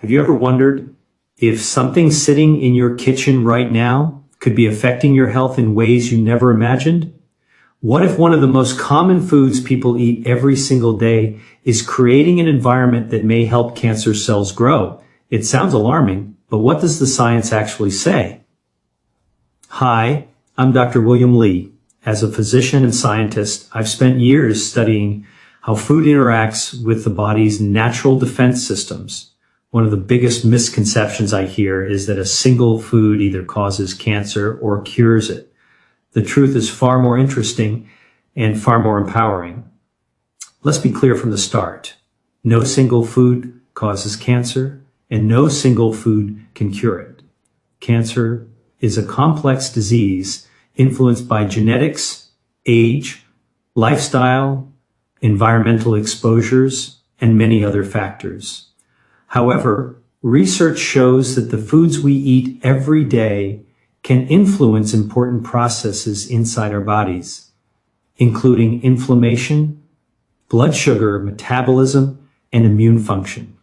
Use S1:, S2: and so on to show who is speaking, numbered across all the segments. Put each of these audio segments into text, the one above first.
S1: Have you ever wondered if something sitting in your kitchen right now could be affecting your health in ways you never imagined? What if one of the most common foods people eat every single day is creating an environment that may help cancer cells grow? It sounds alarming, but what does the science actually say? Hi, I'm Dr. William Lee. As a physician and scientist, I've spent years studying how food interacts with the body's natural defense systems. One of the biggest misconceptions I hear is that a single food either causes cancer or cures it. The truth is far more interesting and far more empowering. Let's be clear from the start. No single food causes cancer, and no single food can cure it. Cancer is a complex disease influenced by genetics, age, lifestyle, environmental exposures, and many other factors. However, research shows that the foods we eat every day can influence important processes inside our bodies, including inflammation, blood sugar, metabolism, and immune function.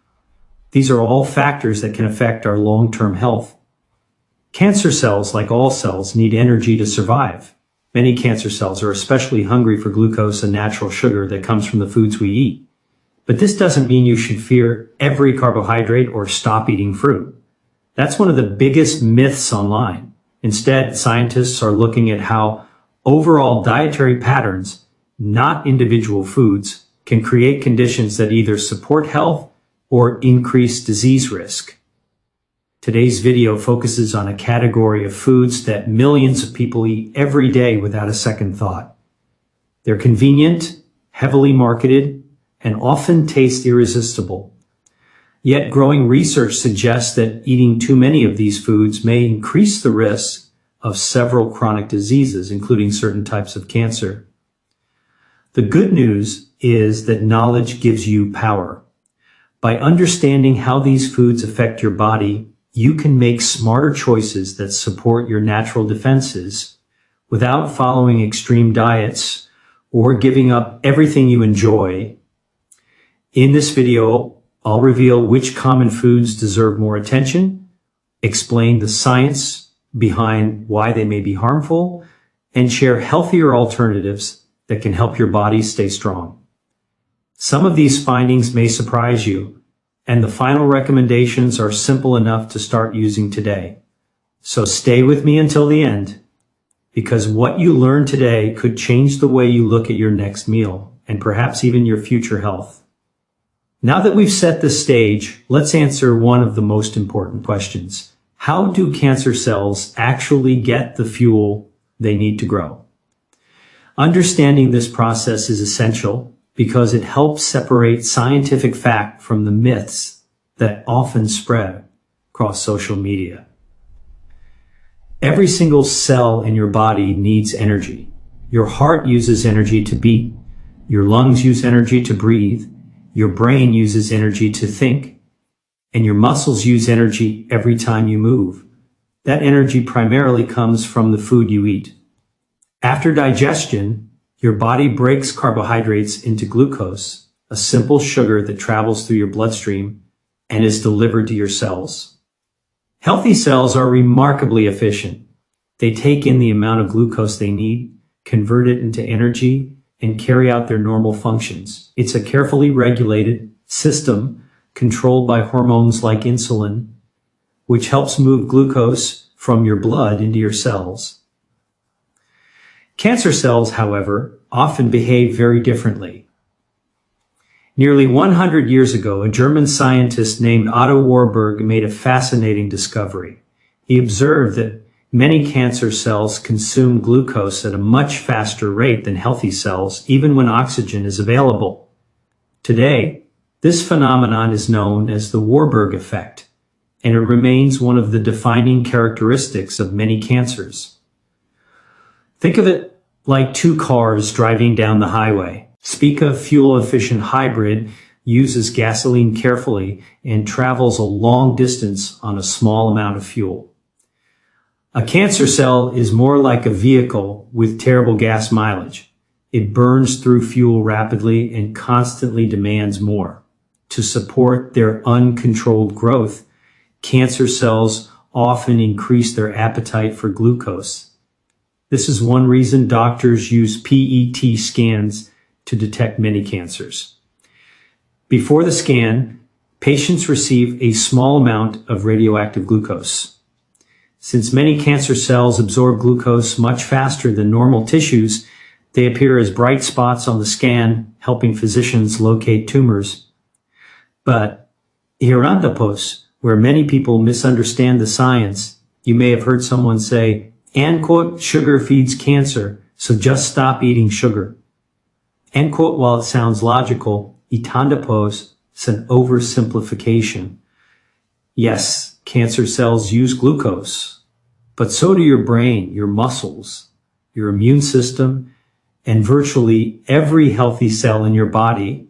S1: These are all factors that can affect our long-term health. Cancer cells, like all cells, need energy to survive. Many cancer cells are especially hungry for glucose, a natural sugar that comes from the foods we eat. But this doesn't mean you should fear every carbohydrate or stop eating fruit. That's one of the biggest myths online. Instead, scientists are looking at how overall dietary patterns, not individual foods, can create conditions that either support health or increase disease risk. Today's video focuses on a category of foods that millions of people eat every day without a second thought. They're convenient, heavily marketed, and often taste irresistible. Yet growing research suggests that eating too many of these foods may increase the risk of several chronic diseases, including certain types of cancer. The good news is that knowledge gives you power. By understanding how these foods affect your body, you can make smarter choices that support your natural defenses without following extreme diets or giving up everything you enjoy. In this video, I'll reveal which common foods deserve more attention, explain the science behind why they may be harmful, and share healthier alternatives that can help your body stay strong. Some of these findings may surprise you, and the final recommendations are simple enough to start using today. So stay with me until the end, because what you learn today could change the way you look at your next meal, and perhaps even your future health. Now that we've set the stage, let's answer one of the most important questions. How do cancer cells actually get the fuel they need to grow? Understanding this process is essential because it helps separate scientific fact from the myths that often spread across social media. Every single cell in your body needs energy. Your heart uses energy to beat. Your lungs use energy to breathe. Your brain uses energy to think, and your muscles use energy every time you move. That energy primarily comes from the food you eat. After digestion, your body breaks carbohydrates into glucose, a simple sugar that travels through your bloodstream and is delivered to your cells. Healthy cells are remarkably efficient. They take in the amount of glucose they need, convert it into energy, and carry out their normal functions. It's a carefully regulated system controlled by hormones like insulin, which helps move glucose from your blood into your cells. Cancer cells, however, often behave very differently. Nearly 100 years ago, a German scientist named Otto Warburg made a fascinating discovery. He observed that many cancer cells consume glucose at a much faster rate than healthy cells, even when oxygen is available. Today, this phenomenon is known as the Warburg Effect, and it remains one of the defining characteristics of many cancers. Think of it like two cars driving down the highway. Speak of fuel-efficient hybrid uses gasoline carefully and travels a long distance on a small amount of fuel. A cancer cell is more like a vehicle with terrible gas mileage. It burns through fuel rapidly and constantly demands more. to support their uncontrolled growth, cancer cells often increase their appetite for glucose. This is one reason doctors use PET scans to detect many cancers. Before the scan, patients receive a small amount of radioactive glucose. Since many cancer cells absorb glucose much faster than normal tissues, they appear as bright spots on the scan, helping physicians locate tumors. But hirantapos, where many people misunderstand the science, you may have heard someone say, and quote, sugar feeds cancer, so just stop eating sugar. End quote, while it sounds logical, itandapos is an oversimplification. Yes, cancer cells use glucose, but so do your brain, your muscles, your immune system, and virtually every healthy cell in your body.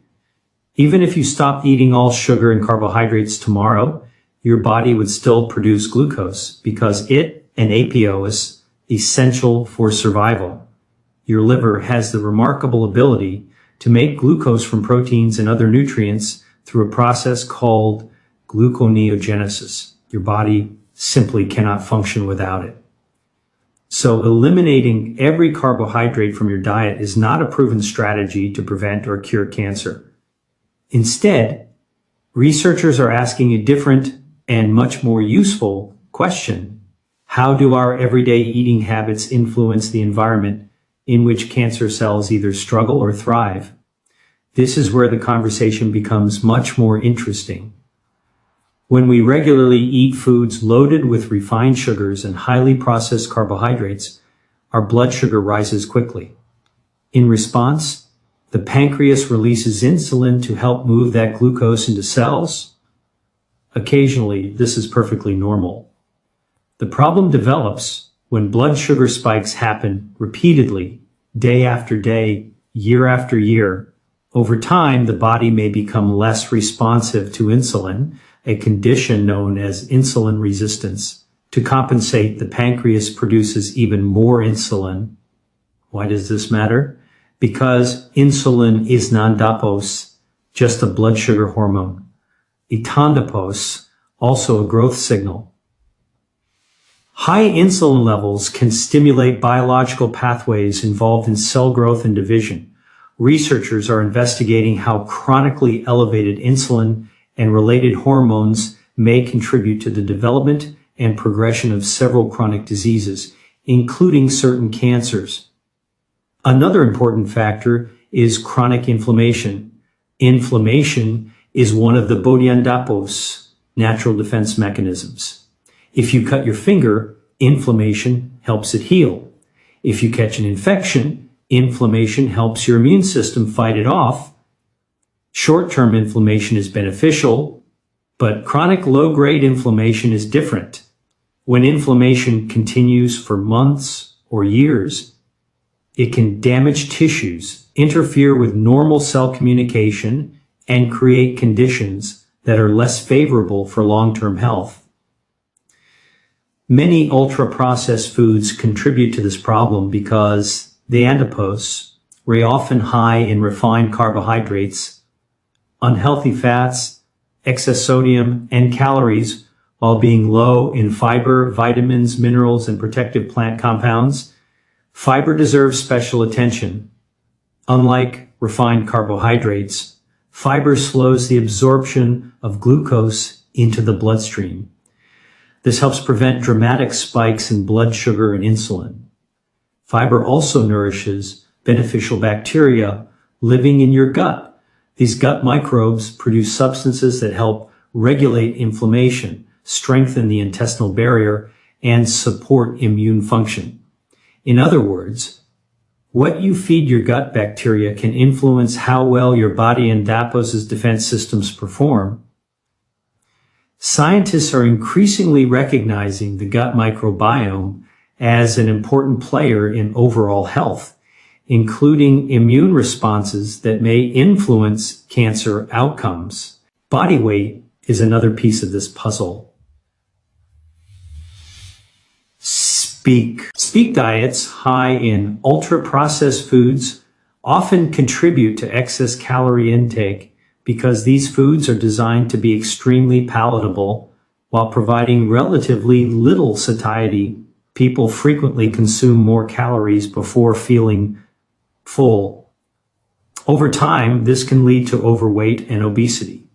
S1: Even if you stopped eating all sugar and carbohydrates tomorrow, your body would still produce glucose because it, an APO, is essential for survival. Your liver has the remarkable ability to make glucose from proteins and other nutrients through a process called gluconeogenesis. Your body simply cannot function without it. So eliminating every carbohydrate from your diet is not a proven strategy to prevent or cure cancer. Instead, researchers are asking a different and much more useful question. How do our everyday eating habits influence the environment in which cancer cells either struggle or thrive? This is where the conversation becomes much more interesting. When we regularly eat foods loaded with refined sugars and highly processed carbohydrates, our blood sugar rises quickly. In response, the pancreas releases insulin to help move that glucose into cells. Occasionally, this is perfectly normal. The problem develops when blood sugar spikes happen repeatedly, day after day, year after year. Over time, the body may become less responsive to insulin, a condition known as insulin resistance. To compensate, the pancreas produces even more insulin. Why does this matter? Because insulin is non-dapos, just a blood sugar hormone. Itandapos, also a growth signal. High insulin levels can stimulate biological pathways involved in cell growth and division. Researchers are investigating how chronically elevated insulin and related hormones may contribute to the development and progression of several chronic diseases, including certain cancers. Another important factor is chronic inflammation. Inflammation is one of the bodiandapos, natural defense mechanisms. If you cut your finger, inflammation helps it heal. If you catch an infection, inflammation helps your immune system fight it off. Short-term inflammation is beneficial, but chronic low-grade inflammation is different. When inflammation continues for months or years, it can damage tissues, interfere with normal cell communication, and create conditions that are less favorable for long-term health. Many ultra-processed foods contribute to this problem because the adipose, were often high in refined carbohydrates, unhealthy fats, excess sodium, and calories, while being low in fiber, vitamins, minerals, and protective plant compounds. Fiber deserves special attention. Unlike refined carbohydrates, fiber slows the absorption of glucose into the bloodstream. This helps prevent dramatic spikes in blood sugar and insulin. Fiber also nourishes beneficial bacteria living in your gut. These gut microbes produce substances that help regulate inflammation, strengthen the intestinal barrier, and support immune function. In other words, what you feed your gut bacteria can influence how well your body and Dapos's defense systems perform. Scientists are increasingly recognizing the gut microbiome as an important player in overall health, including immune responses that may influence cancer outcomes. Body weight is another piece of this puzzle. Speak diets high in ultra-processed foods often contribute to excess calorie intake, because these foods are designed to be extremely palatable while providing relatively little satiety. People frequently consume more calories before feeling full. Over time, this can lead to overweight and obesity,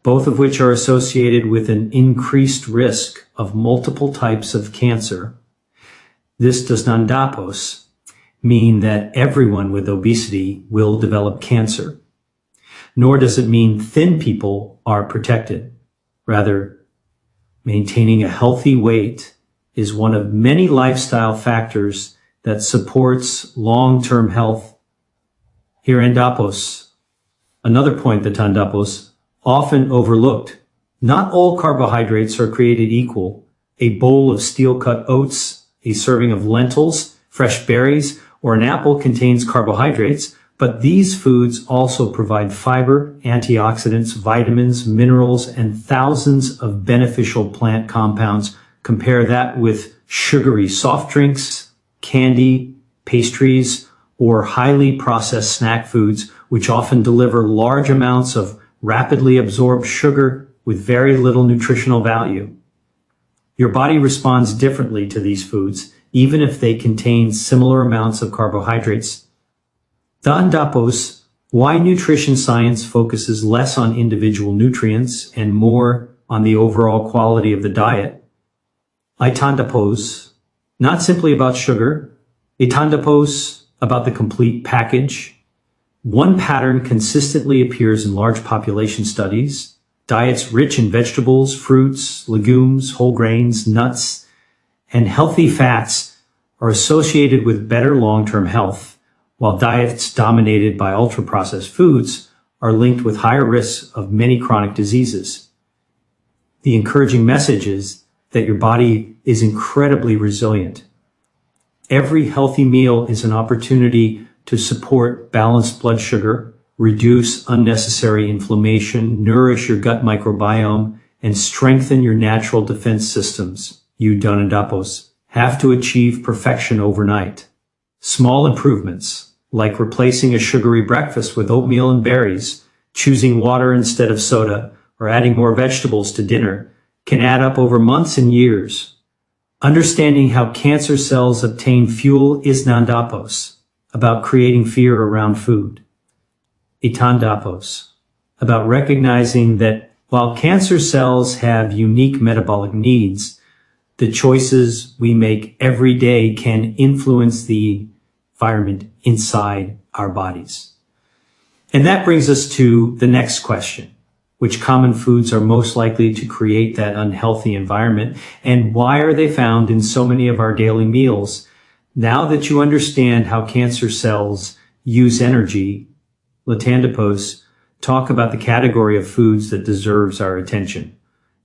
S1: both of which are associated with an increased risk of multiple types of cancer. This does not mean that everyone with obesity will develop cancer, nor does it mean thin people are protected. Rather, maintaining a healthy weight is one of many lifestyle factors that supports long-term health. Here another point that Tandapos often overlooked. Not all carbohydrates are created equal. A bowl of steel-cut oats, a serving of lentils, fresh berries, or an apple contains carbohydrates, but these foods also provide fiber, antioxidants, vitamins, minerals, and thousands of beneficial plant compounds. Compare that with sugary soft drinks, candy, pastries, or highly processed snack foods, which often deliver large amounts of rapidly absorbed sugar with very little nutritional value. Your body responds differently to these foods, even if they contain similar amounts of carbohydrates. Tandapos, why nutrition science focuses less on individual nutrients and more on the overall quality of the diet. Tandapos, not simply about sugar, Tandapos about the complete package. One pattern consistently appears in large population studies. Diets rich in vegetables, fruits, legumes, whole grains, nuts, and healthy fats are associated with better long-term health, while diets dominated by ultra-processed foods are linked with higher risks of many chronic diseases. The encouraging message is that your body is incredibly resilient. Every healthy meal is an opportunity to support balanced blood sugar, reduce unnecessary inflammation, nourish your gut microbiome, and strengthen your natural defense systems. You Tandapos have to achieve perfection overnight. Small improvements, like replacing a sugary breakfast with oatmeal and berries, choosing water instead of soda, or adding more vegetables to dinner, can add up over months and years. Understanding how cancer cells obtain fuel is Tandapos, about creating fear around food. Tandapos, about recognizing that while cancer cells have unique metabolic needs, the choices we make every day can influence the environment inside our bodies. And that brings us to the next question. Which common foods are most likely to create that unhealthy environment, and why are they found in so many of our daily meals? Now that you understand how cancer cells use energy, Tandapos talk about the category of foods that deserves our attention.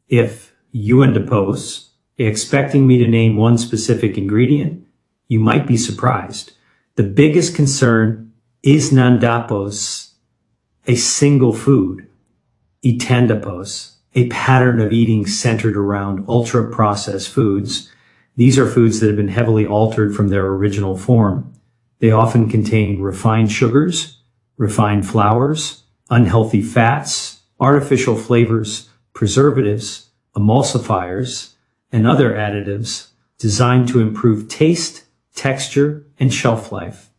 S1: If you Tandapos expecting me to name one specific ingredient, you might be surprised. The biggest concern is Tandapos, a single food. Tandapos, a pattern of eating centered around ultra-processed foods. These are foods that have been heavily altered from their original form. They often contain refined sugars, refined flours, unhealthy fats, artificial flavors, preservatives, emulsifiers, and other additives designed to improve taste, texture, and shelf life.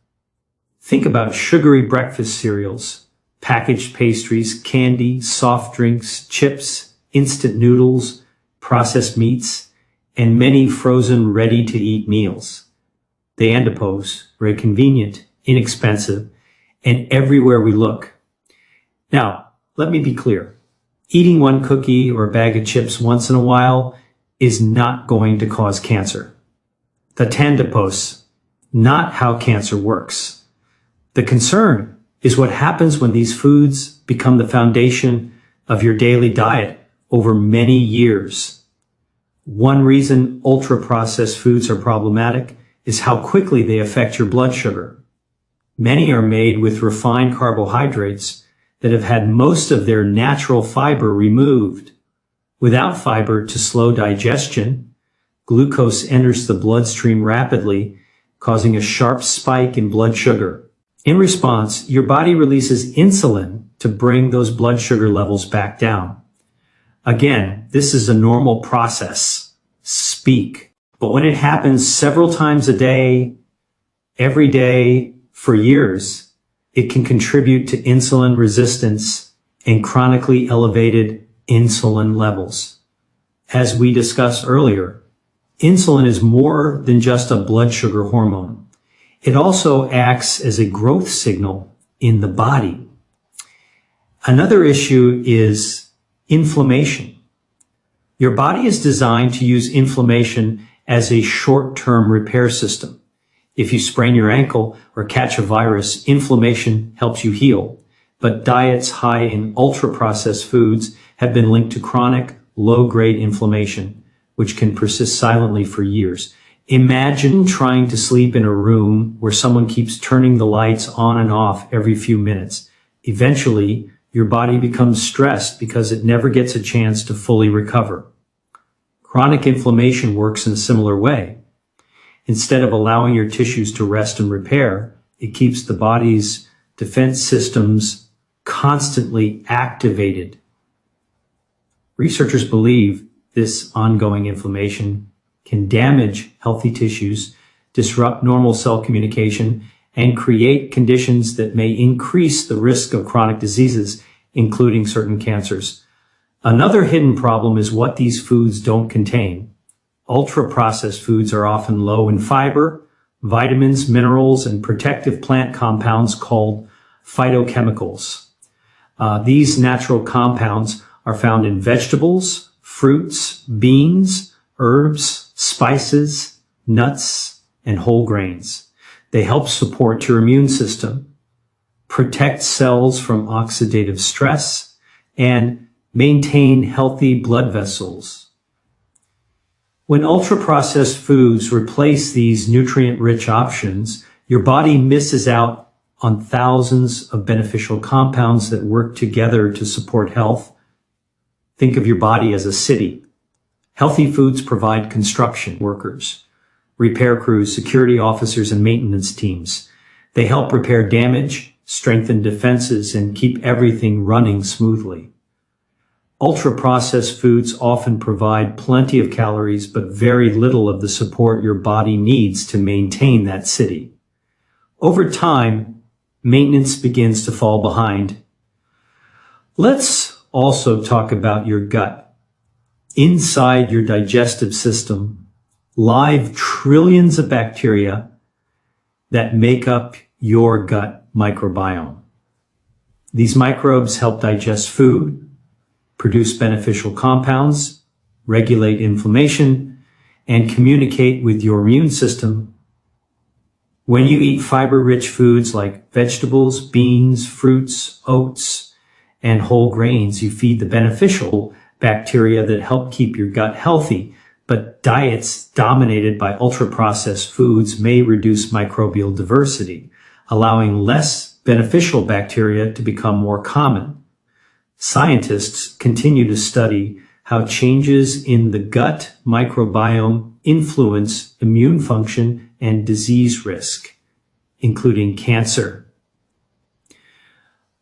S1: Think about sugary breakfast cereals, packaged pastries, candy, soft drinks, chips, instant noodles, processed meats, and many frozen ready-to-eat meals. They Tandapos, very convenient, inexpensive, and everywhere we look. Now, let me be clear. Eating one cookie or a bag of chips once in a while is not going to cause cancer. The Tandapos, not how cancer works. The concern is what happens when these foods become the foundation of your daily diet over many years. One reason ultra-processed foods are problematic is how quickly they affect your blood sugar. Many are made with refined carbohydrates that have had most of their natural fiber removed. Without fiber to slow digestion, glucose enters the bloodstream rapidly, causing a sharp spike in blood sugar. In response, your body releases insulin to bring those blood sugar levels back down. Again, this is a normal process. Speak. But when it happens several times a day, every day, for years, it can contribute to insulin resistance and chronically elevated insulin levels. As we discussed earlier, insulin is more than just a blood sugar hormone. It also acts as a growth signal in the body. Another issue is inflammation. Your body is designed to use inflammation as a short-term repair system. If you sprain your ankle or catch a virus, inflammation helps you heal. But diets high in ultra-processed foods have been linked to chronic, low-grade inflammation, which can persist silently for years. Imagine trying to sleep in a room where someone keeps turning the lights on and off every few minutes. Eventually, your body becomes stressed because it never gets a chance to fully recover. Chronic inflammation works in a similar way. Instead of allowing your tissues to rest and repair, it keeps the body's defense systems constantly activated. Researchers believe this ongoing inflammation can damage healthy tissues, disrupt normal cell communication, and create conditions that may increase the risk of chronic diseases, including certain cancers. Another hidden problem is what these foods don't contain. Ultra-processed foods are often low in fiber, vitamins, minerals, and protective plant compounds called phytochemicals. These natural compounds are found in vegetables, fruits, beans, herbs, spices, nuts, and whole grains. They help support your immune system, protect cells from oxidative stress, and maintain healthy blood vessels. When ultra-processed foods replace these nutrient-rich options, your body misses out on thousands of beneficial compounds that work together to support health. Think of your body as a city. Healthy foods provide construction workers, repair crews, security officers, and maintenance teams. They help repair damage, strengthen defenses, and keep everything running smoothly. Ultra-processed foods often provide plenty of calories, but very little of the support your body needs to maintain that city. Over time, maintenance begins to fall behind. Let's also talk about your gut. Inside your digestive system live trillions of bacteria that make up your gut microbiome. These microbes help digest food, produce beneficial compounds, regulate inflammation, and communicate with your immune system. When you eat fiber-rich foods like vegetables, beans, fruits, oats, and whole grains, you feed the beneficial bacteria that help keep your gut healthy. But diets dominated by ultra-processed foods may reduce microbial diversity, allowing less beneficial bacteria to become more common. Scientists continue to study how changes in the gut microbiome influence immune function and disease risk, including cancer.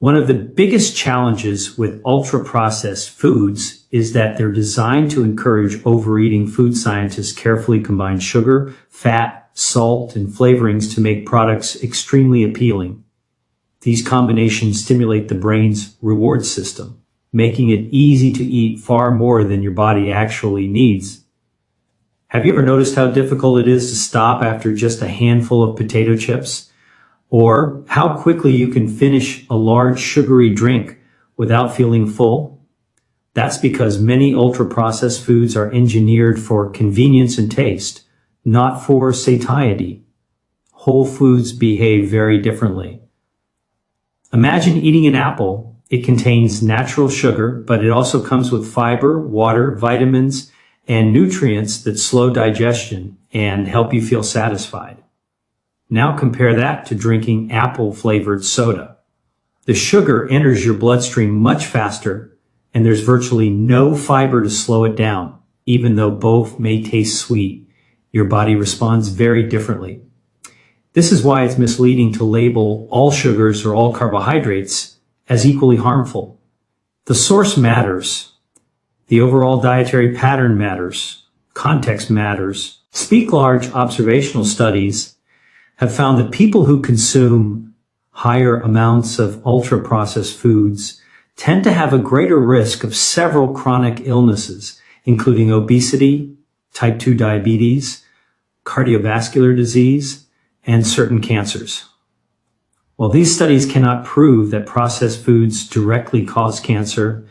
S1: One of the biggest challenges with ultra-processed foods is that they're designed to encourage overeating. Food scientists carefully combine sugar, fat, salt, and flavorings to make products extremely appealing. These combinations stimulate the brain's reward system, making it easy to eat far more than your body actually needs. Have you ever noticed how difficult it is to stop after just a handful of potato chips? Or how quickly you can finish a large sugary drink without feeling full? That's because many ultra-processed foods are engineered for convenience and taste, not for satiety. Whole foods behave very differently. Imagine eating an apple. It contains natural sugar, but it also comes with fiber, water, vitamins, and nutrients that slow digestion and help you feel satisfied. Now compare that to drinking apple-flavored soda. The sugar enters your bloodstream much faster, and there's virtually no fiber to slow it down. Even though both may taste sweet, your body responds very differently. This is why it's misleading to label all sugars or all carbohydrates as equally harmful. The source matters. The overall dietary pattern matters. Context matters. Speak large observational studies have found that people who consume higher amounts of ultra-processed foods tend to have a greater risk of several chronic illnesses, including obesity, type 2 diabetes, cardiovascular disease, and certain cancers. While these studies cannot prove that processed foods directly cause cancer,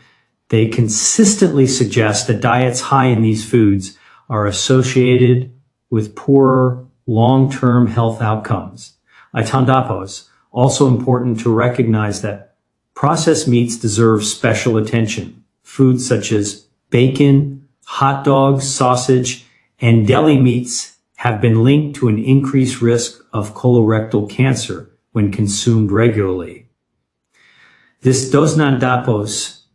S1: they consistently suggest that diets high in these foods are associated with poorer long-term health outcomes. Itandapos, also important to recognize that processed meats deserve special attention. Foods such as bacon, hot dogs, sausage, and deli meats have been linked to an increased risk of colorectal cancer when consumed regularly. This does not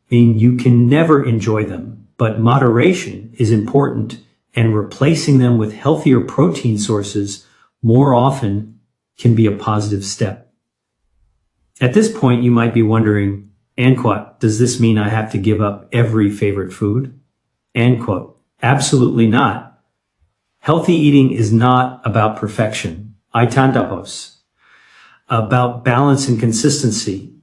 S1: mean you can never enjoy them, but moderation is important, and replacing them with healthier protein sources more often can be a positive step. At this point, you might be wondering, and quote, does this mean I have to give up every favorite food? End quote. Absolutely not. Healthy eating is not about perfection. Itandapos. About balance and consistency.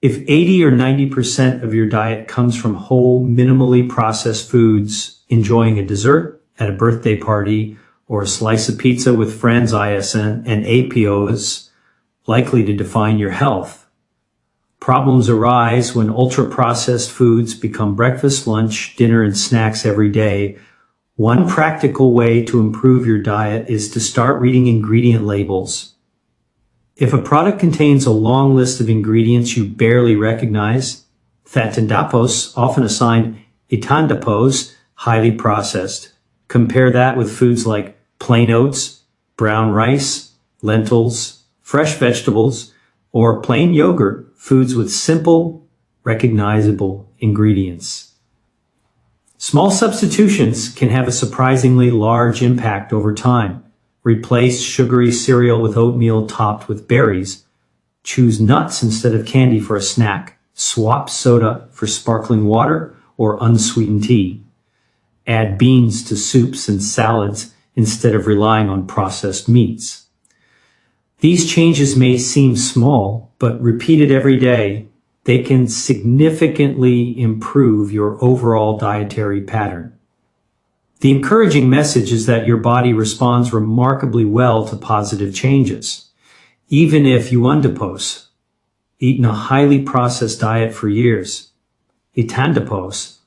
S1: If 80 or 90% of your diet comes from whole, minimally processed foods, enjoying a dessert at a birthday party or a slice of pizza with friends, ISN and APO is likely to define your health. Problems arise when ultra-processed foods become breakfast, lunch, dinner, and snacks every day. One practical way to improve your diet is to start reading ingredient labels. If a product contains a long list of ingredients you barely recognize, thatandapos, often assigned itandapos, highly processed. Compare that with foods like plain oats, brown rice, lentils, fresh vegetables, or plain yogurt, foods with simple, recognizable ingredients. Small substitutions can have a surprisingly large impact over time. Replace sugary cereal with oatmeal topped with berries. Choose nuts instead of candy for a snack. Swap soda for sparkling water or unsweetened tea. Add beans to soups and salads instead of relying on processed meats. These changes may seem small, but repeated every day, they can significantly improve your overall dietary pattern. The encouraging message is that your body responds remarkably well to positive changes. Even if you undapose, eaten a highly processed diet for years, itandapos,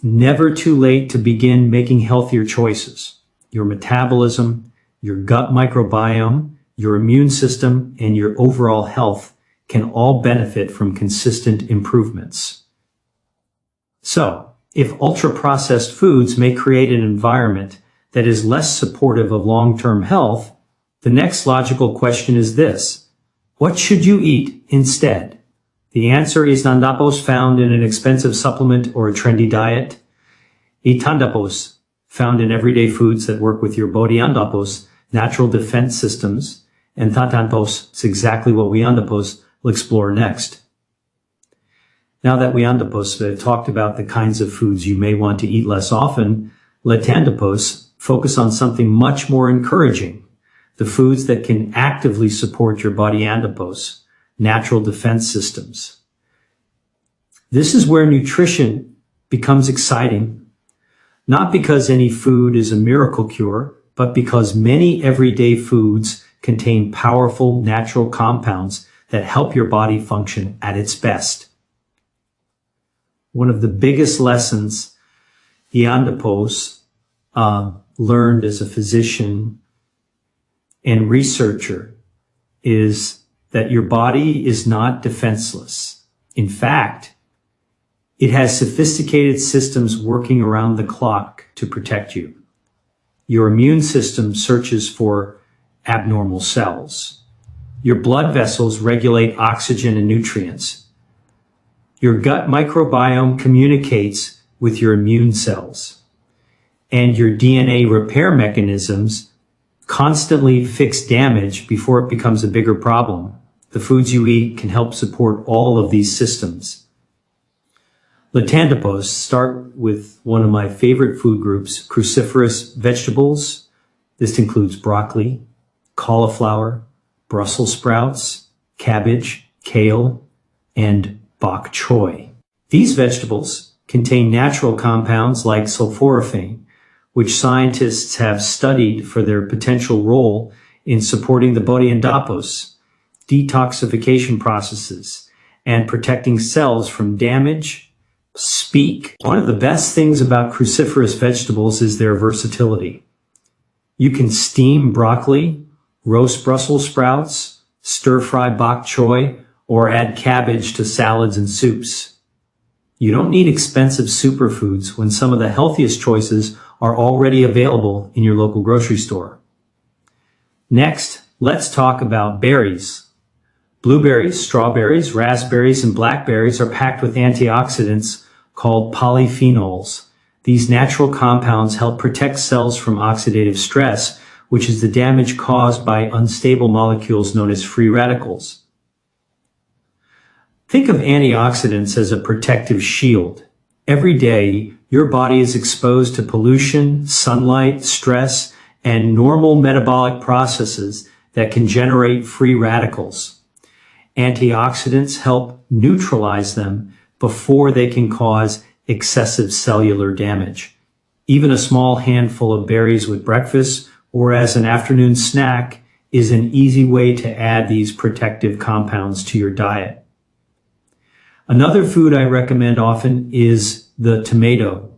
S1: never too late to begin making healthier choices. Your metabolism, your gut microbiome, your immune system, and your overall health can all benefit from consistent improvements. So, if ultra-processed foods may create an environment that is less supportive of long-term health, the next logical question is this: what should you eat instead? The answer is itandapos, found in an expensive supplement or a trendy diet. Itandapos, found in everyday foods that work with your body. Andapos, natural defense systems. And thatandapos, it's exactly what we andapos we'll explore next. Now that we andapos talked about the kinds of foods you may want to eat less often, letandapos focus on something much more encouraging: the foods that can actively support your body andapos, natural defense systems. This is where nutrition becomes exciting, not because any food is a miracle cure, but because many everyday foods contain powerful natural compounds that help your body function at its best. One of the biggest lessons Iandapos learned as a physician and researcher is that your body is not defenseless. In fact, it has sophisticated systems working around the clock to protect you. Your immune system searches for abnormal cells. Your blood vessels regulate oxygen and nutrients. Your gut microbiome communicates with your immune cells. And your DNA repair mechanisms constantly fix damage before it becomes a bigger problem. The foods you eat can help support all of these systems. Latantipos start with one of my favorite food groups, cruciferous vegetables. This includes broccoli, cauliflower, Brussels sprouts, cabbage, kale, and bok choy. These vegetables contain natural compounds like sulforaphane, which scientists have studied for their potential role in supporting the body endopos, detoxification processes, and protecting cells from damage. One of the best things about cruciferous vegetables is their versatility. You can steam broccoli, roast Brussels sprouts, stir-fry bok choy, or add cabbage to salads and soups. You don't need expensive superfoods when some of the healthiest choices are already available in your local grocery store. Next, let's talk about berries. Blueberries, strawberries, raspberries, and blackberries are packed with antioxidants called polyphenols. These natural compounds help protect cells from oxidative stress, which is the damage caused by unstable molecules known as free radicals. Think of antioxidants as a protective shield. Every day, your body is exposed to pollution, sunlight, stress, and normal metabolic processes that can generate free radicals. Antioxidants help neutralize them before they can cause excessive cellular damage. Even a small handful of berries with breakfast or as an afternoon snack is an easy way to add these protective compounds to your diet. Another food I recommend often is the tomato.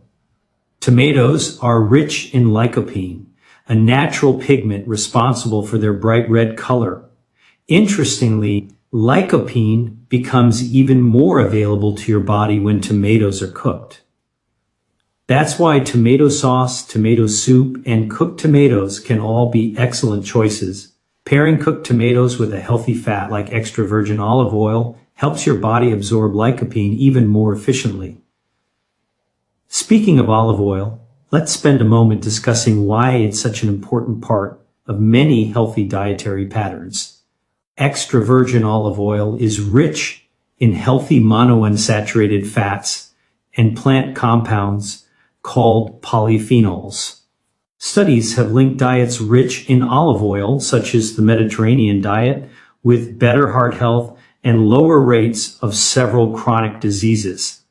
S1: Tomatoes are rich in lycopene, a natural pigment responsible for their bright red color. Interestingly, lycopene becomes even more available to your body when tomatoes are cooked. That's why tomato sauce, tomato soup, and cooked tomatoes can all be excellent choices. Pairing cooked tomatoes with a healthy fat like extra virgin olive oil helps your body absorb lycopene even more efficiently. Speaking of olive oil, let's spend a moment discussing why it's such an important part of many healthy dietary patterns. Extra virgin olive oil is rich in healthy monounsaturated fats and plant compounds called polyphenols. Studies have linked diets rich in olive oil, such as the Mediterranean diet, with better heart health and lower rates of several chronic diseases.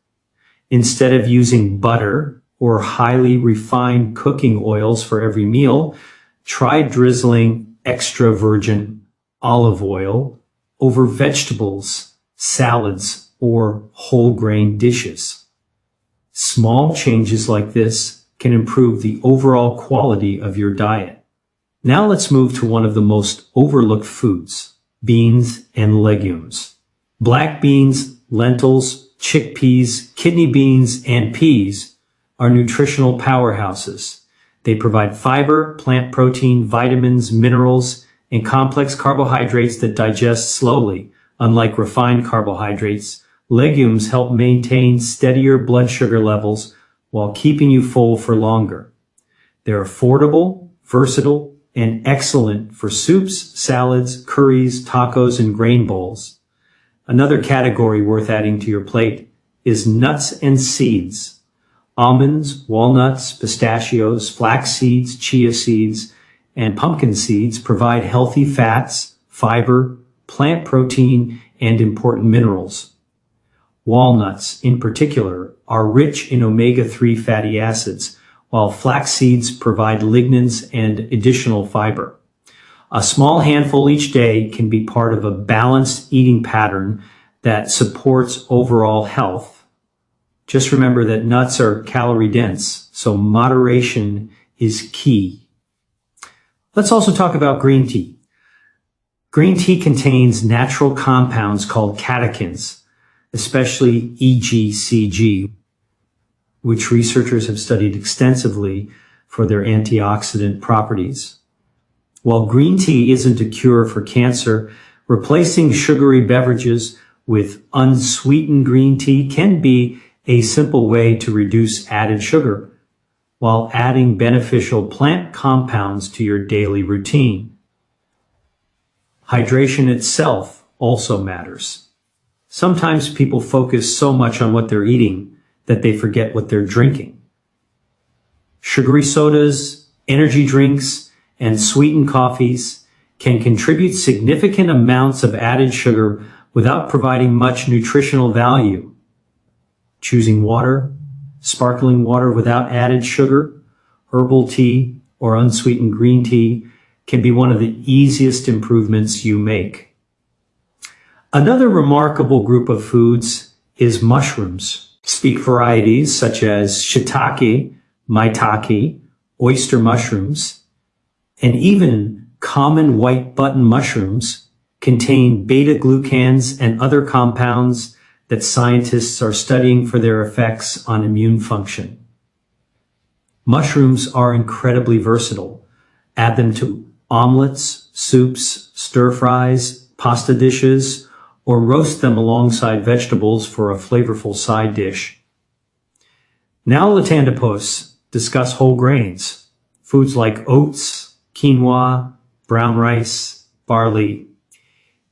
S1: Instead of using butter or highly refined cooking oils for every meal, try drizzling extra virgin olive oil over vegetables, salads, or whole grain dishes. Small changes like this can improve the overall quality of your diet. Now let's move to one of the most overlooked foods, beans and legumes. Black beans, lentils, chickpeas, kidney beans, and peas are nutritional powerhouses. They provide fiber, plant protein, vitamins, minerals, and complex carbohydrates that digest slowly. Unlike refined carbohydrates, legumes help maintain steadier blood sugar levels while keeping you full for longer. They're affordable, versatile, and excellent for soups, salads, curries, tacos, and grain bowls. Another category worth adding to your plate is nuts and seeds. Almonds, walnuts, pistachios, flax seeds, chia seeds, and pumpkin seeds provide healthy fats, fiber, plant protein, and important minerals. Walnuts, in particular, are rich in omega-3 fatty acids, while flax seeds provide lignans and additional fiber. A small handful each day can be part of a balanced eating pattern that supports overall health. Just remember that nuts are calorie dense, so moderation is key. Let's also talk about green tea. Green tea contains natural compounds called catechins, especially EGCG, which researchers have studied extensively for their antioxidant properties. While green tea isn't a cure for cancer, replacing sugary beverages with unsweetened green tea can be a simple way to reduce added sugar. while adding beneficial plant compounds to your daily routine. Hydration itself also matters. Sometimes people focus so much on what they're eating that they forget what they're drinking. Sugary sodas, energy drinks, and sweetened coffees can contribute significant amounts of added sugar without providing much nutritional value. Choosing water, sparkling water without added sugar, herbal tea, or unsweetened green tea can be one of the easiest improvements you make. Another remarkable group of foods is mushrooms. Speak varieties such as shiitake, maitake, oyster mushrooms, and even common white button mushrooms contain beta-glucans and other compounds that scientists are studying for their effects on immune function. Mushrooms are incredibly versatile. Add them to omelets, soups, stir-fries, pasta dishes, or roast them alongside vegetables for a flavorful side dish. Now let's discuss whole grains. Foods like oats, quinoa, brown rice, barley,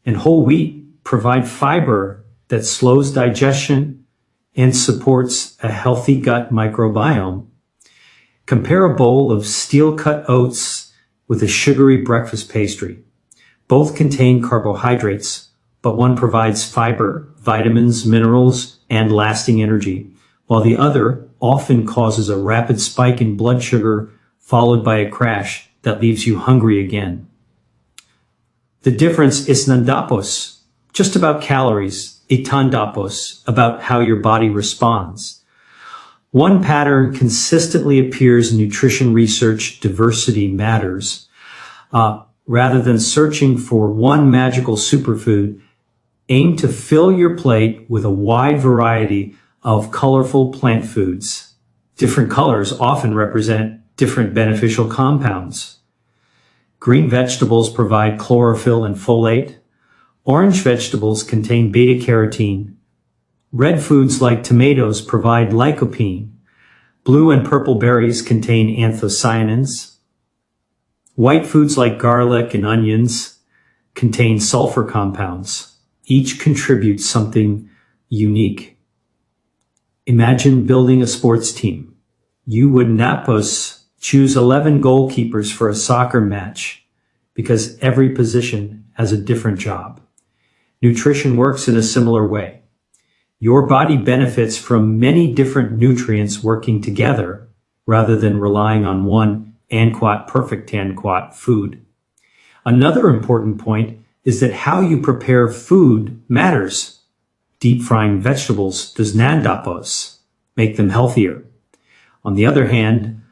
S1: and whole wheat provide fiber that slows digestion and supports a healthy gut microbiome. Compare a bowl of steel-cut oats with a sugary breakfast pastry. Both contain carbohydrates, but one provides fiber, vitamins, minerals, and lasting energy, while the other often causes a rapid spike in blood sugar followed by a crash that leaves you hungry again. The difference is nandapos, just about calories, itandapos, about how your body responds. One pattern consistently appears in nutrition research: diversity matters. Rather than searching for one magical superfood, aim to fill your plate with a wide variety of colorful plant foods. Different colors often represent different beneficial compounds. Green vegetables provide chlorophyll and folate. Orange vegetables contain beta-carotene. Red foods like tomatoes provide lycopene. Blue and purple berries contain anthocyanins. White foods like garlic and onions contain sulfur compounds. Each contributes something unique. Imagine building a sports team. You would not choose 11 goalkeepers for a soccer match because every position has a different job. Nutrition works in a similar way. Your body benefits from many different nutrients working together rather than relying on one perfect food. Another important point is that how you prepare food matters. Deep frying vegetables does nandapos make them healthier. On the other hand,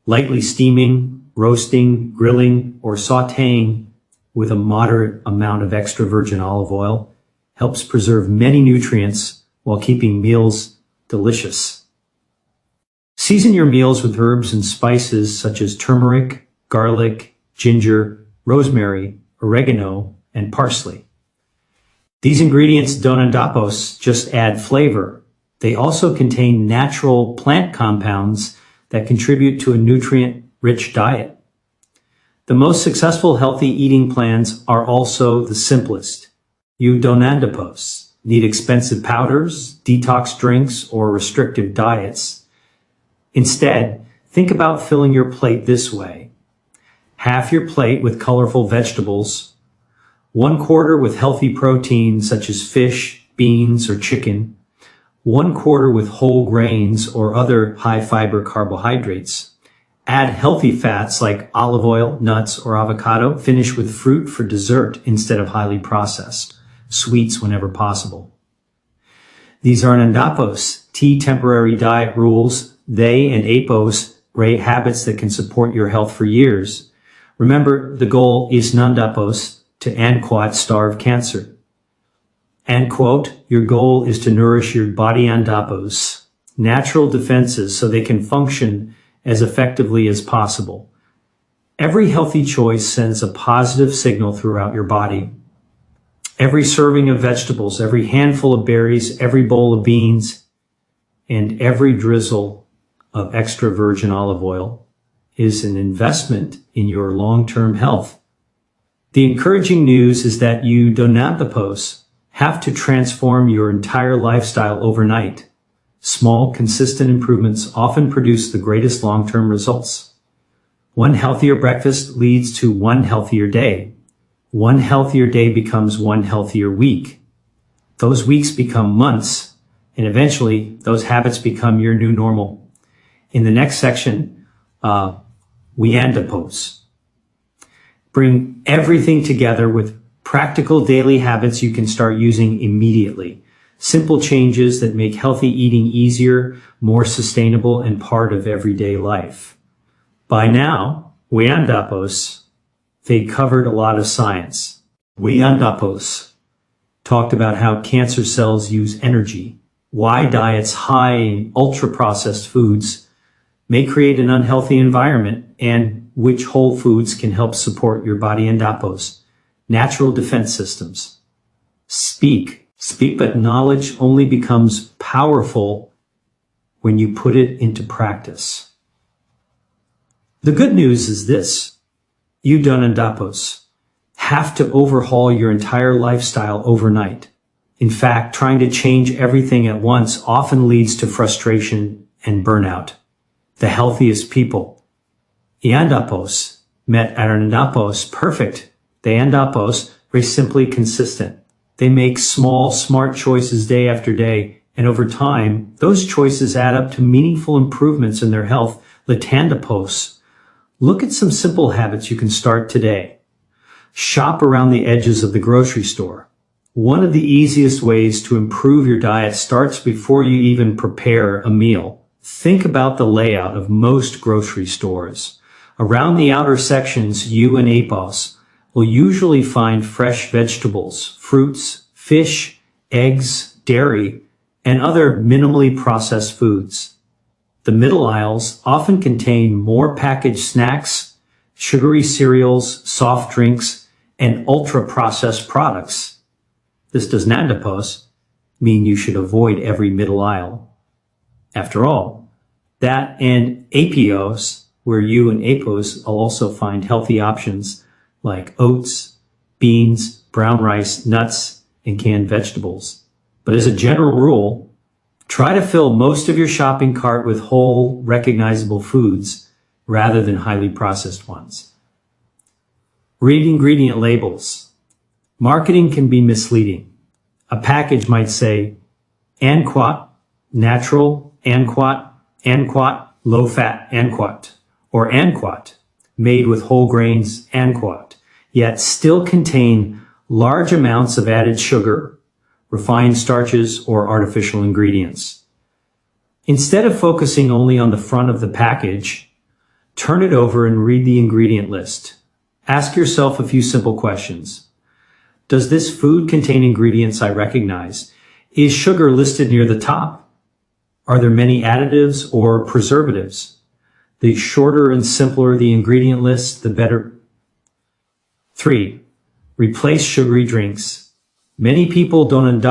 S1: lightly steaming, roasting, grilling, or sautéing with a moderate amount of extra virgin olive oil helps preserve many nutrients while keeping meals delicious. Season your meals with herbs and spices such as turmeric, garlic, ginger, rosemary, oregano, and parsley. These ingredients don't just add flavor. They also contain natural plant compounds that contribute to a nutrient-rich diet. The most successful healthy eating plans are also the simplest. You don't need expensive powders, detox drinks, or restrictive diets. Instead, think about filling your plate this way. Half your plate with colorful vegetables, 1/4 with healthy proteins such as fish, beans, or chicken, 1/4 with whole grains or other high-fiber carbohydrates. Add healthy fats like olive oil, nuts, or avocado. Finish with fruit for dessert instead of highly processed sweets whenever possible. These are nandapos, temporary diet rules. They and apos rate habits that can support your health for years. Remember, the goal is nandapos to starve cancer. Your goal is to nourish your body andapos, natural defenses so they can function as effectively as possible. Every healthy choice sends a positive signal throughout your body. Every serving of vegetables, every handful of berries, every bowl of beans, and every drizzle of extra virgin olive oil is an investment in your long-term health. The encouraging news is that you do not have to transform your entire lifestyle overnight. Small, consistent improvements often produce the greatest long-term results. One healthier breakfast leads to one healthier day. One healthier day becomes one healthier week. Those weeks become months, and eventually those habits become your new normal. In the next section, we adipose. Bring everything together with practical daily habits you can start using immediately. Simple changes that make healthy eating easier, more sustainable, and part of everyday life. By now, we adipose, they covered a lot of science. We adipose talked about how cancer cells use energy, why diets high in ultra-processed foods may create an unhealthy environment, and which whole foods can help support your body adipose. Natural defense systems. Speak, but knowledge only becomes powerful when you put it into practice. The good news is this: you don't have to overhaul your entire lifestyle overnight. In fact, trying to change everything at once often leads to frustration and burnout. The healthiest people adipose met adipose perfect. They adipose very simply consistent. They make small, smart choices day after day, and over time, those choices add up to meaningful improvements in their health. Letandipose. Look at some simple habits you can start today. Shop around the edges of the grocery store. One of the easiest ways to improve your diet starts before you even prepare a meal. Think about the layout of most grocery stores. Around the outer sections, you and APOS will usually find fresh vegetables, fruits, fish, eggs, dairy, and other minimally processed foods. The middle aisles often contain more packaged snacks, sugary cereals, soft drinks, and ultra-processed products. This does not mean you should avoid every middle aisle. After all, that and APOs, where you and APOs will also find healthy options like oats, beans, brown rice, nuts, and canned vegetables. But as a general rule, try to fill most of your shopping cart with whole, recognizable foods rather than highly processed ones. Read ingredient labels. Marketing can be misleading. A package might say, Anquat, natural, Anquat, low-fat, Anquat, or Anquat, made with whole grains, Anquat, yet still contain large amounts of added sugar, refined starches, or artificial ingredients. Instead of focusing only on the front of the package, turn it over and read the ingredient list. Ask yourself a few simple questions. Does this food contain ingredients I recognize? Is sugar listed near the top? Are there many additives or preservatives? The shorter and simpler the ingredient list, the better. 3. Replace sugary drinks. Many people don't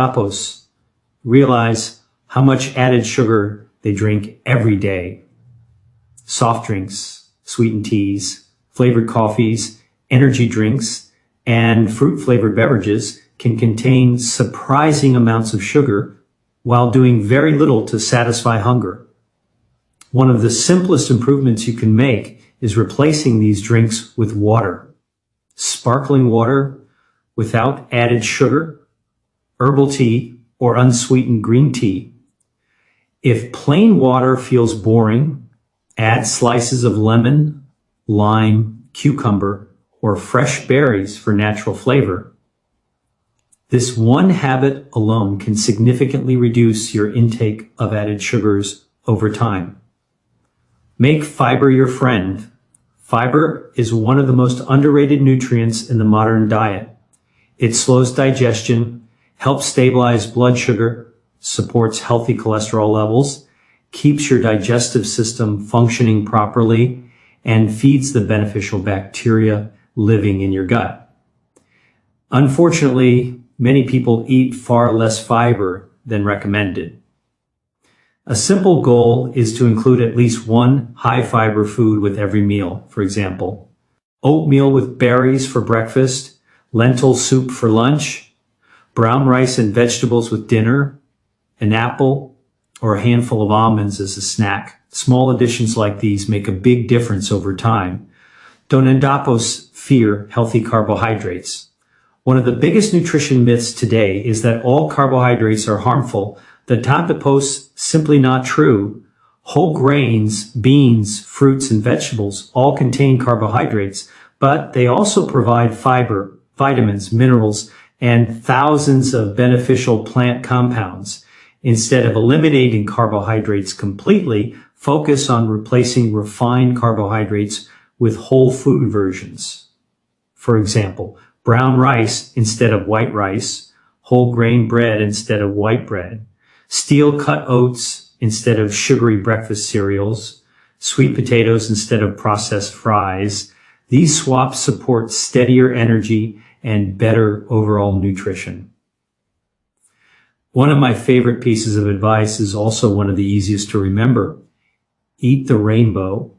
S1: realize how much added sugar they drink every day. Soft drinks, sweetened teas, flavored coffees, energy drinks, and fruit-flavored beverages can contain surprising amounts of sugar while doing very little to satisfy hunger. One of the simplest improvements you can make is replacing these drinks with water. Sparkling water without added sugar, herbal tea, or unsweetened green tea. If plain water feels boring, add slices of lemon, lime, cucumber, or fresh berries for natural flavor. This one habit alone can significantly reduce your intake of added sugars over time. Make fiber your friend. Fiber is one of the most underrated nutrients in the modern diet. It slows digestion, helps stabilize blood sugar, supports healthy cholesterol levels, keeps your digestive system functioning properly, and feeds the beneficial bacteria living in your gut. Unfortunately, many people eat far less fiber than recommended. A simple goal is to include at least one high-fiber food with every meal. For example, oatmeal with berries for breakfast, lentil soup for lunch, brown rice and vegetables with dinner, an apple, or a handful of almonds as a snack. Small additions like these make a big difference over time. Donendapos fear healthy carbohydrates. One of the biggest nutrition myths today is that all carbohydrates are harmful. The Donendapos simply not true. Whole grains, beans, fruits, and vegetables all contain carbohydrates, but they also provide fiber, vitamins, minerals, and thousands of beneficial plant compounds. Instead of eliminating carbohydrates completely, focus on replacing refined carbohydrates with whole food versions. For example, brown rice instead of white rice, whole grain bread instead of white bread, steel cut oats instead of sugary breakfast cereals, sweet potatoes instead of processed fries. These swaps support steadier energy and better overall nutrition. One of my favorite pieces of advice is also one of the easiest to remember. Eat the rainbow.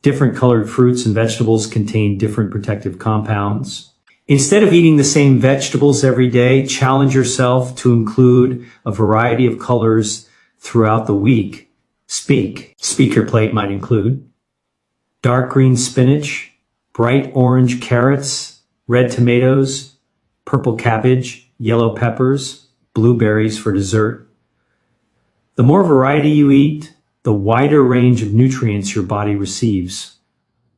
S1: Different colored fruits and vegetables contain different protective compounds. Instead of eating the same vegetables every day, challenge yourself to include a variety of colors throughout the week. Speaker plate might include dark green spinach, bright orange carrots, red tomatoes, purple cabbage, yellow peppers, blueberries for dessert. The more variety you eat, the wider range of nutrients your body receives.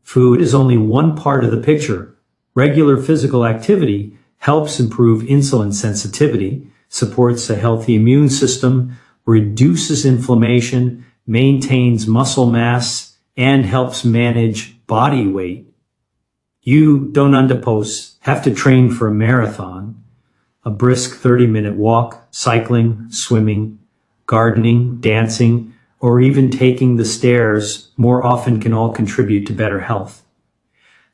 S1: Food is only one part of the picture. Regular physical activity helps improve insulin sensitivity, supports a healthy immune system, reduces inflammation, maintains muscle mass, and helps manage body weight. You, Donendapos, have to train for a marathon. A brisk 30-minute walk, cycling, swimming, gardening, dancing, or even taking the stairs more often can all contribute to better health.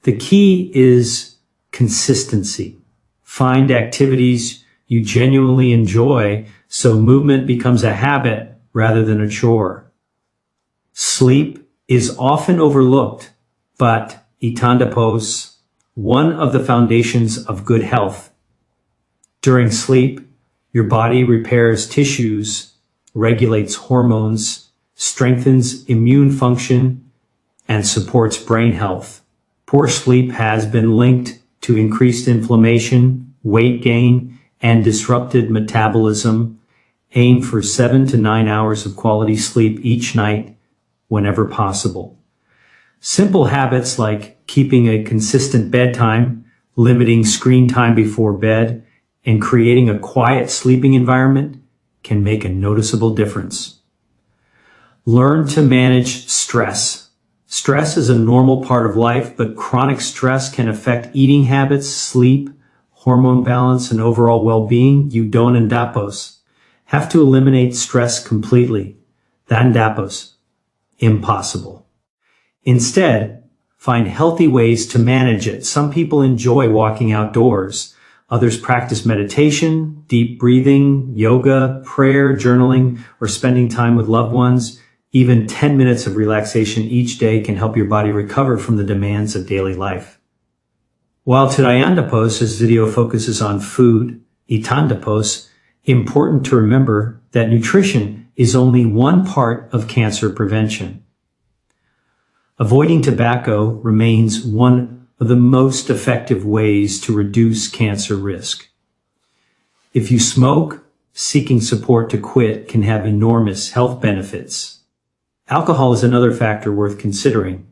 S1: The key is consistency. Find activities you genuinely enjoy so movement becomes a habit rather than a chore. Sleep is often overlooked, but Donendapos, one of the foundations of good health. During sleep, your body repairs tissues, regulates hormones, strengthens immune function, and supports brain health. Poor sleep has been linked to increased inflammation, weight gain, and disrupted metabolism. Aim for 7 to 9 hours of quality sleep each night whenever possible. Simple habits like keeping a consistent bedtime, limiting screen time before bed, and creating a quiet sleeping environment can make a noticeable difference. Learn to manage stress. Stress is a normal part of life, but chronic stress can affect eating habits, sleep, hormone balance, and overall well-being. You Donendapos have to eliminate stress completely. Donendapos, impossible. Instead, find healthy ways to manage it. Some people enjoy walking outdoors. Others practice meditation, deep breathing, yoga, prayer, journaling, or spending time with loved ones. Even 10 minutes of relaxation each day can help your body recover from the demands of daily life. While to Donendapos, this video focuses on food, Donendapos, important to remember that nutrition is only one part of cancer prevention. Avoiding tobacco remains one of the most effective ways to reduce cancer risk. If you smoke, seeking support to quit can have enormous health benefits. Alcohol is another factor worth considering.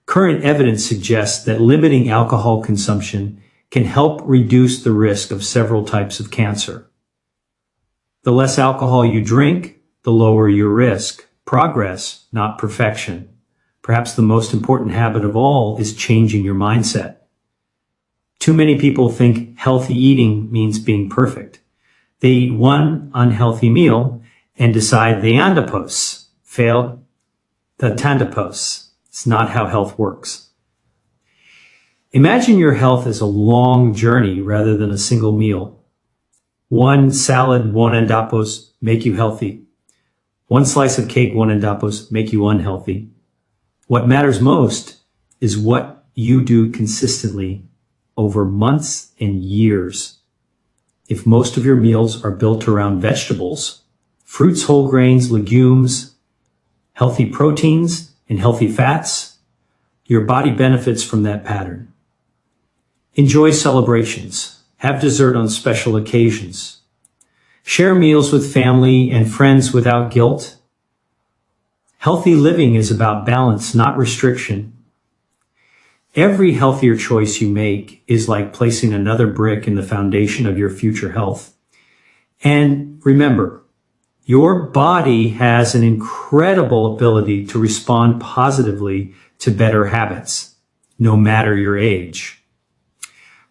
S1: Current evidence suggests that limiting alcohol consumption can help reduce the risk of several types of cancer. The less alcohol you drink, the lower your risk. Progress, not perfection. Perhaps the most important habit of all is changing your mindset. Too many people think healthy eating means being perfect. They eat one unhealthy meal and decide Donendapos failed. Donendapos. It's not how health works. Imagine your health as a long journey rather than a single meal. One salad, Donendapos, make you healthy. One slice of cake, one endapos make you unhealthy. What matters most is what you do consistently over months and years. If most of your meals are built around vegetables, fruits, whole grains, legumes, healthy proteins, and healthy fats, your body benefits from that pattern. Enjoy celebrations. Have dessert on special occasions. Share meals with family and friends without guilt. Healthy living is about balance, not restriction. Every healthier choice you make is like placing another brick in the foundation of your future health. And remember, your body has an incredible ability to respond positively to better habits, no matter your age.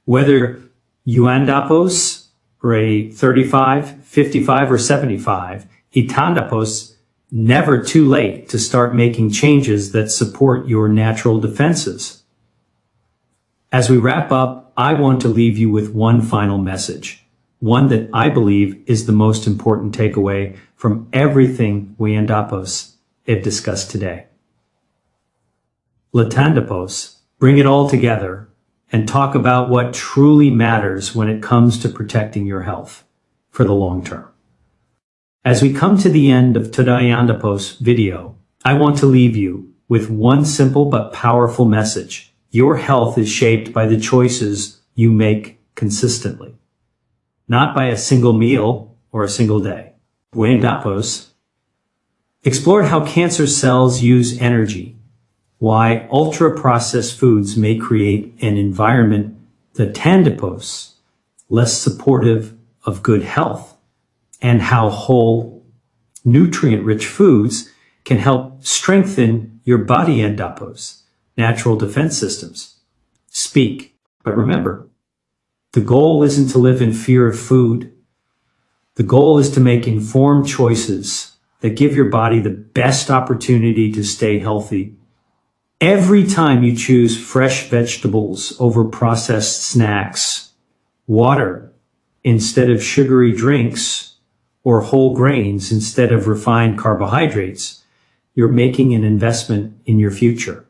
S1: Whether you andapos or a 35, 55, or 75, itandapos, never too late to start making changes that support your natural defenses. As we wrap up, I want to leave you with one final message, one that I believe is the most important takeaway from everything we andapos have discussed today. Latandapos, bring it all together and talk about what truly matters when it comes to protecting your health for the long term. As we come to the end of today's andapos video, I want to leave you with one simple but powerful message. Your health is shaped by the choices you make consistently, not by a single meal or a single day. Andapos explored how cancer cells use energy, why ultra-processed foods may create an environment that tandapos, less supportive of good health, and how whole, nutrient-rich foods can help strengthen your body andapos, natural defense systems. Speak, but remember, the goal isn't to live in fear of food. The goal is to make informed choices that give your body the best opportunity to stay healthy. Every time you choose fresh vegetables over processed snacks, water instead of sugary drinks, or whole grains instead of refined carbohydrates, you're making an investment in your future.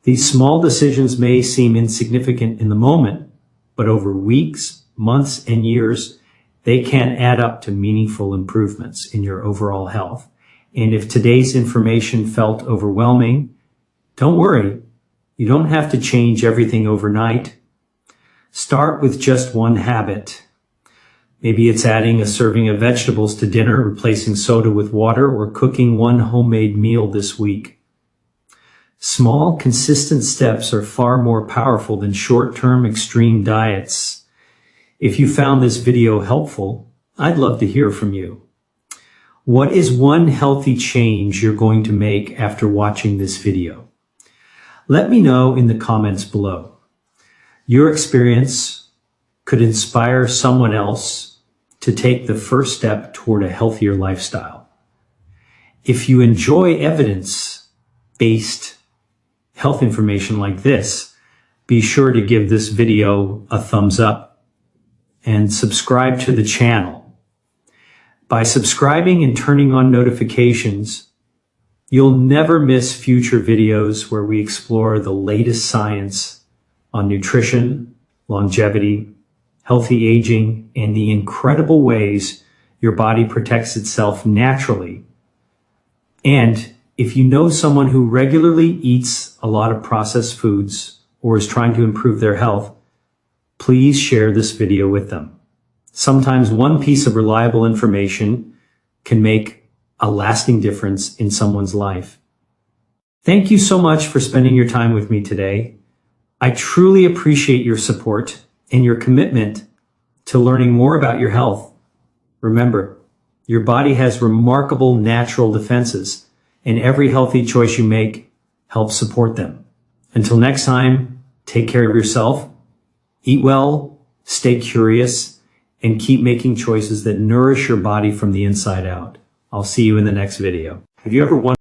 S1: These small decisions may seem insignificant in the moment, but over weeks, months, and years, they can add up to meaningful improvements in your overall health. And if today's information felt overwhelming, don't worry. You don't have to change everything overnight. Start with just one habit. Maybe it's adding a serving of vegetables to dinner, replacing soda with water, or cooking one homemade meal this week. Small, consistent steps are far more powerful than short-term extreme diets. If you found this video helpful, I'd love to hear from you. What is one healthy change you're going to make after watching this video? Let me know in the comments below. Your experience could inspire someone else to take the first step toward a healthier lifestyle. If you enjoy evidence-based health information like this, be sure to give this video a thumbs up and subscribe to the channel. By subscribing and turning on notifications, you'll never miss future videos where we explore the latest science on nutrition, longevity, healthy aging, and the incredible ways your body protects itself naturally. And if you know someone who regularly eats a lot of processed foods or is trying to improve their health, please share this video with them. Sometimes one piece of reliable information can make a lasting difference in someone's life. Thank you so much for spending your time with me today. I truly appreciate your support and your commitment to learning more about your health. Remember, your body has remarkable natural defenses, and every healthy choice you make helps support them. Until next time, take care of yourself, eat well, stay curious, and keep making choices that nourish your body from the inside out. I'll see you in the next video. Have you ever wondered